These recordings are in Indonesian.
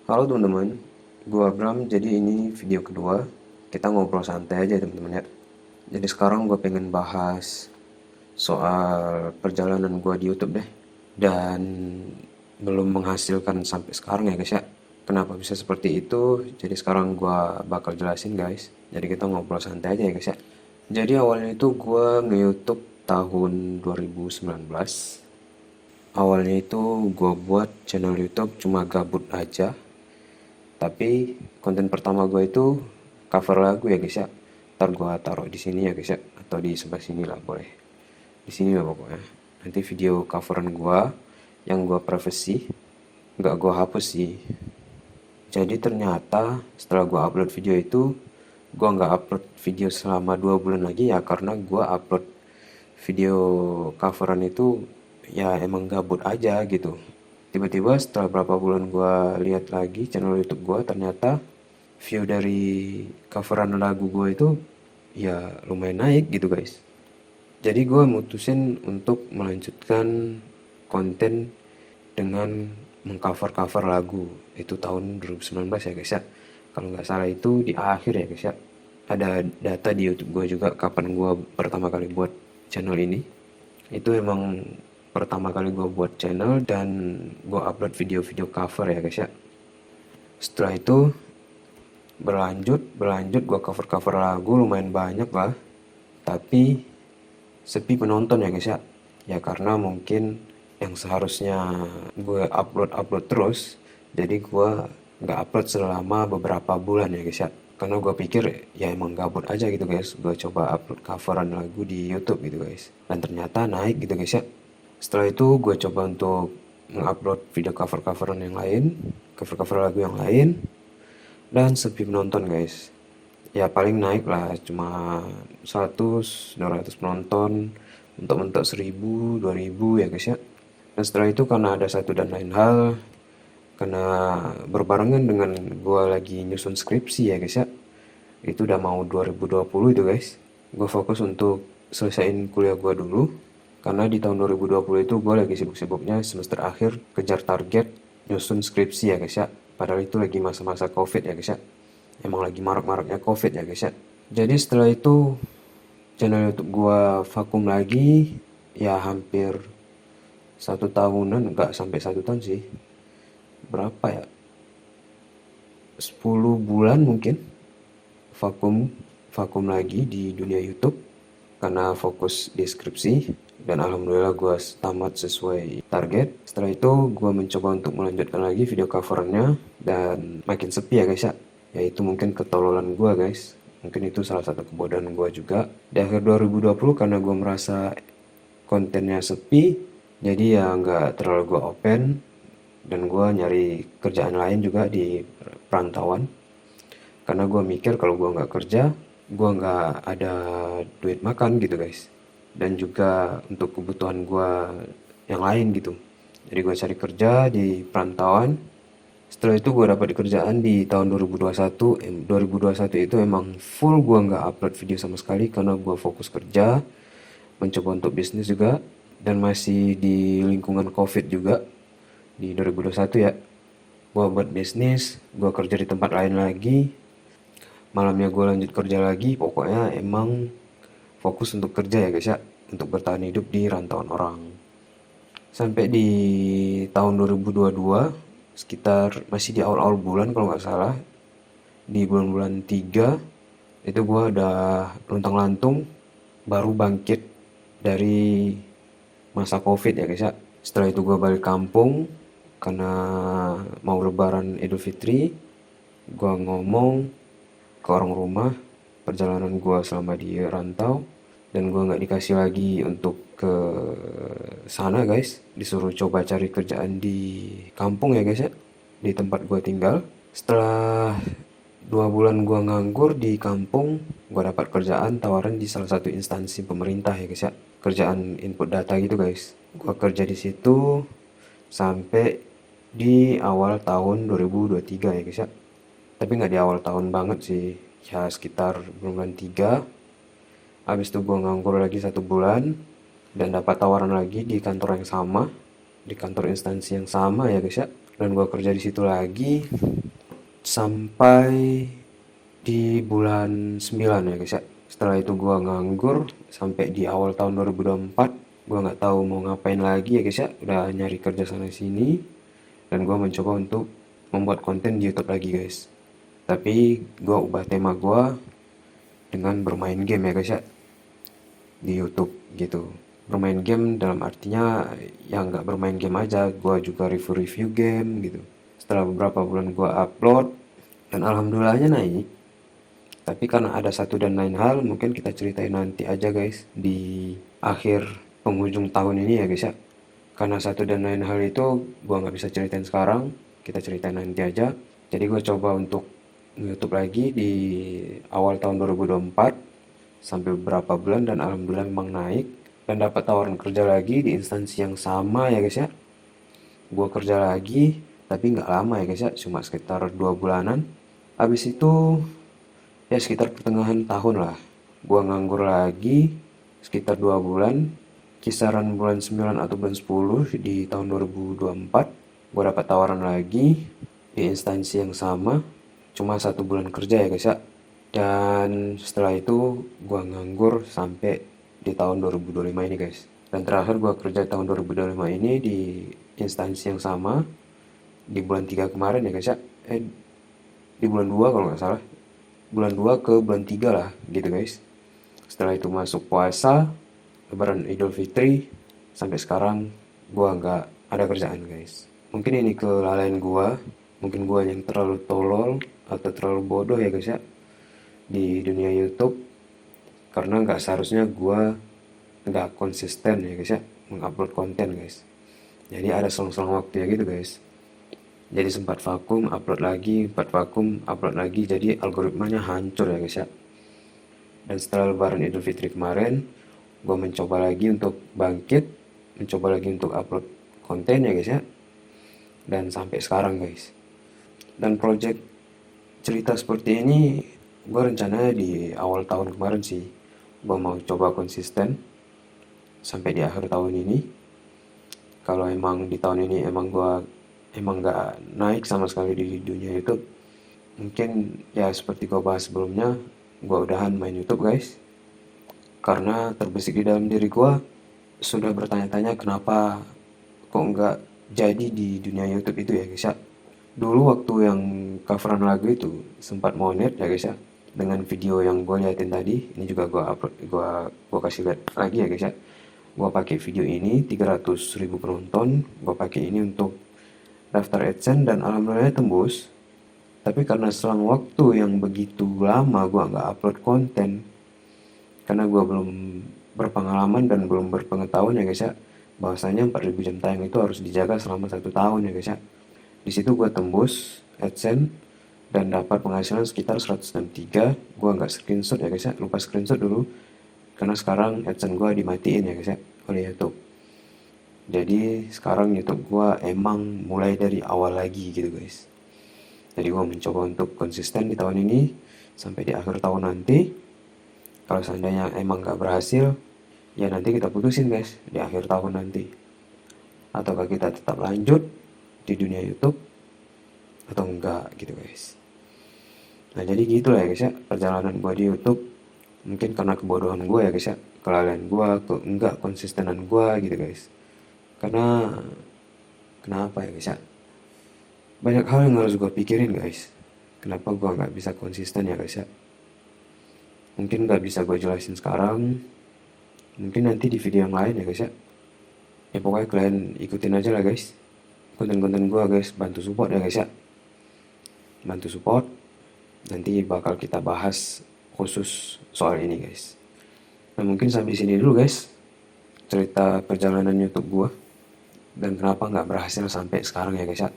Halo teman-teman, gua Abram. Jadi ini video kedua. Kita ngobrol santai aja teman-teman ya. Jadi sekarang gue pengen bahas soal perjalanan gua di YouTube deh. Dan belum menghasilkan sampai sekarang ya guys ya. Kenapa bisa seperti itu? Jadi sekarang gua bakal jelasin guys. Jadi kita ngobrol santai aja ya guys ya. Jadi awalnya itu gua nge-YouTube tahun 2019. Awalnya itu gue buat channel YouTube cuma gabut aja. Tapi konten pertama gue itu cover lagu ya guys ya. Ntar gue taruh di sini ya guys ya, atau di sebelah sini lah boleh. Di sini lah pokoknya. Nanti video coveran gue yang gue privacy, nggak gue hapus sih. Jadi ternyata setelah gue upload video itu, gue nggak upload video selama 2 bulan lagi ya karena gue upload video coveran itu ya emang gabut aja gitu. Tiba-tiba setelah berapa bulan gue lihat lagi channel YouTube gue, ternyata view dari coveran lagu gue itu ya lumayan naik gitu guys. Jadi gue mutusin untuk melanjutkan konten dengan mengcover-cover lagu. Itu tahun 2019 ya guys ya. Kalau nggak salah itu di akhir ya guys ya. Ada data di YouTube gue juga kapan gue pertama kali buat channel ini. Itu emang pertama kali gue buat channel dan gue upload video-video cover ya guys ya. Setelah itu berlanjut gue cover-cover lagu lumayan banyak lah. Tapi sepi penonton ya guys ya. Ya karena mungkin yang seharusnya gue upload terus, jadi gue nggak upload selama beberapa bulan ya guys ya. Karena gue pikir ya emang gabut aja gitu guys. Gue coba upload coveran lagu di YouTube gitu guys. Dan ternyata naik gitu guys ya. Setelah itu gue coba untuk mengupload video cover-coveran yang lain, cover-cover lagu yang lain, dan sepi penonton guys. Ya paling naik lah cuma 100 200 penonton, mentok-mentok 1000 2000 ya guys ya. Dan setelah itu karena ada satu dan lain hal, karena berbarengan dengan gua lagi nyusun skripsi ya guys ya. Itu udah mau 2020 itu guys. Gue fokus untuk selesaiin kuliah gua dulu. Karena di tahun 2020 itu gue lagi sibuk-sibuknya semester akhir kejar target nyusun skripsi ya guys ya. Padahal itu lagi masa-masa COVID ya guys ya. Emang lagi marak-maraknya COVID ya guys ya. Jadi setelah itu channel YouTube gua vakum lagi ya hampir 1 tahunan, enggak sampai 1 tahun sih. Berapa ya? 10 bulan mungkin vakum vakum lagi di dunia YouTube karena fokus di skripsi dan alhamdulillah gue tamat sesuai target. Setelah itu gue mencoba untuk melanjutkan lagi video covernya dan makin sepi ya guys ya. Yaitu mungkin ketololan gue guys. Mungkin itu salah satu kebodohan gue juga. Di akhir 2020 karena gue merasa kontennya sepi, jadi ya nggak terlalu gue open dan gue nyari kerjaan lain juga di perantauan. Karena gue mikir kalau gue nggak kerja, gue nggak ada duit makan gitu guys. Dan juga untuk kebutuhan gue yang lain gitu. Jadi gue cari kerja di perantauan. Setelah itu gue dapat kerjaan di tahun 2021. 2021 itu emang full gue nggak upload video sama sekali karena gue fokus kerja, mencoba untuk bisnis juga, dan masih di lingkungan COVID juga di 2021 ya. Gue buat bisnis, gue kerja di tempat lain lagi, malamnya gue lanjut kerja lagi. Pokoknya emang fokus untuk kerja ya guys ya, untuk bertahan hidup di rantauan orang. Sampai di tahun 2022, sekitar masih di awal-awal bulan kalau nggak salah, di bulan-bulan 3, itu gue udah luntang-lantung, baru bangkit dari masa COVID ya guys ya. Setelah itu gue balik kampung, karena mau lebaran Idul Fitri, gue ngomong ke orang rumah perjalanan gue selama di rantau, dan gue nggak dikasih lagi untuk ke sana guys, disuruh coba cari kerjaan di kampung ya guys ya, di tempat gue tinggal. Setelah 2 bulan gue nganggur di kampung, gue dapat kerjaan tawaran di salah satu instansi pemerintah ya guys ya, kerjaan input data gitu guys. Gue kerja di situ sampai di awal tahun 2023 ya guys ya. Tapi nggak di awal tahun banget sih, ya sekitar bulan 3. Habis itu gue nganggur lagi 1 bulan dan dapat tawaran lagi di kantor yang sama, di kantor instansi yang sama ya guys ya. dan gua kerja di situ lagi sampai di bulan 9 ya guys ya. Setelah itu gua nganggur sampai di awal tahun 2024. Gua nggak tahu mau ngapain lagi ya guys ya. Udah nyari kerja sana sini dan gua mencoba untuk membuat konten di YouTube lagi guys. Tapi gua ubah tema gua dengan bermain game ya guys ya di YouTube gitu. Bermain game dalam artinya yang nggak bermain game aja, gua juga review-review game gitu. Setelah beberapa bulan gua upload dan alhamdulillahnya naik. Tapi karena ada satu dan lain hal, mungkin kita ceritain nanti aja guys di akhir penghujung tahun ini ya guys ya. Karena satu dan lain hal itu gua nggak bisa ceritain sekarang, kita ceritain nanti aja. Jadi gue coba untuk YouTube lagi di awal tahun 2024 sampai beberapa bulan dan alhamdulillah memang naik dan dapat tawaran kerja lagi di instansi yang sama ya guys ya. Gue kerja lagi tapi nggak lama ya guys ya, cuma sekitar 2 bulanan. Habis itu ya sekitar pertengahan tahun lah gue nganggur lagi sekitar 2 bulan, kisaran bulan 9 atau bulan 10 di tahun 2024 gue dapat tawaran lagi di instansi yang sama, cuma 1 bulan kerja ya guys ya. Dan setelah itu gue nganggur sampai di tahun 2025 ini guys. Dan terakhir gue kerja tahun 2025 ini di instansi yang sama di bulan 3 kemarin ya guys ya. Di bulan 2 kalau nggak salah. Bulan 2 ke bulan 3 lah gitu guys. Setelah itu masuk puasa, Lebaran Idul Fitri, sampai sekarang gue nggak ada kerjaan guys. Mungkin ini kelalaian gue, mungkin gue yang terlalu tolol atau terlalu bodoh ya guys ya di dunia YouTube, karena nggak seharusnya gue nggak konsisten ya guys ya mengupload konten guys. Jadi ada selang-selang waktu ya gitu guys. Jadi sempat vakum, upload lagi, sempat vakum, upload lagi, jadi algoritmanya hancur ya guys ya. Dan setelah Lebaran Idul Fitri kemarin, gue mencoba lagi untuk bangkit, mencoba lagi untuk upload konten ya guys ya. Dan sampai sekarang guys. Dan project cerita seperti ini gue rencananya di awal tahun kemarin sih. Gue mau coba konsisten sampai di akhir tahun ini. Kalau emang di tahun ini emang gak naik sama sekali di dunia YouTube, mungkin ya seperti gue bahas sebelumnya, gue udahan main YouTube guys. Karena terbesit di dalam diri gue sudah bertanya-tanya kenapa kok nggak jadi di dunia YouTube itu ya guys ya. Dulu waktu yang coveran lagu itu sempat monet ya guys ya, dengan video yang gue liatin tadi. Ini juga gue upload, gue kasih lihat lagi ya guys ya. Gue pakai video ini 300.000 penonton, gue pakai ini untuk daftar AdSense dan alhamdulillah tembus. Tapi karena selang waktu yang begitu lama gue nggak upload konten, karena gue belum berpengalaman dan belum berpengetahuan ya guys ya, bahwasanya 4.000 jam tayang itu harus dijaga selama 1 tahun ya guys ya. Di situ gue tembus AdSense dan dapat penghasilan sekitar 163. Gue nggak screenshot ya guys ya, lupa screenshot dulu karena sekarang AdSense gue dimatiin ya guys ya oleh YouTube. Jadi sekarang YouTube gue emang mulai dari awal lagi gitu guys. Jadi gue mencoba untuk konsisten di tahun ini sampai di akhir tahun nanti. Kalau seandainya emang gak berhasil, ya nanti kita putusin guys di akhir tahun nanti. Ataukah kita tetap lanjut di dunia YouTube atau enggak gitu guys. Nah jadi gitu lah ya guys ya perjalanan gue di YouTube. Mungkin karena kebodohan gue ya guys ya, kelalaian gue, enggak konsistenan gue gitu guys. Karena kenapa ya guys ya, banyak hal yang harus gue pikirin guys. Kenapa gue nggak bisa konsisten ya guys ya. Mungkin nggak bisa gue jelasin sekarang, mungkin nanti di video yang lain ya guys ya. Ya pokoknya kalian ikutin aja lah guys konten-konten gue guys, bantu support ya guys ya. Bantu support, nanti bakal kita bahas khusus soal ini guys. Nah mungkin sampai sini dulu guys cerita perjalanan YouTube gue dan kenapa nggak berhasil sampai sekarang ya guys ya.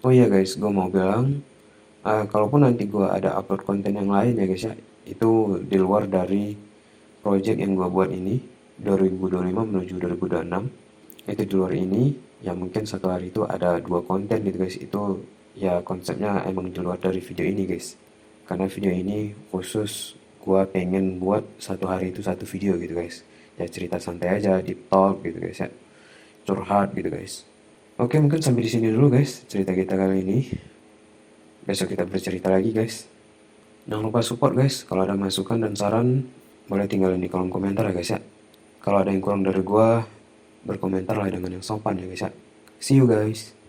Oh iya guys, gue mau bilang, kalaupun nanti gue ada upload konten yang lain ya guys ya, itu di luar dari project yang gue buat ini 2025 menuju 2026, itu di luar ini, ya mungkin satu hari itu ada 2 konten gitu guys. Itu ya konsepnya emang di luar dari video ini guys, karena video ini khusus gue pengen buat satu hari itu satu video gitu guys. Ya cerita santai aja, deep talk gitu guys ya, curhat gitu guys. Oke, mungkin sampai di sini dulu guys cerita kita kali ini. Besok kita bercerita lagi guys. Jangan lupa support guys. Kalau ada masukan dan saran, boleh tinggalin di kolom komentar ya guys ya. Kalau ada yang kurang dari gua, berkomentar lah dengan yang sopan ya guys ya. See you guys.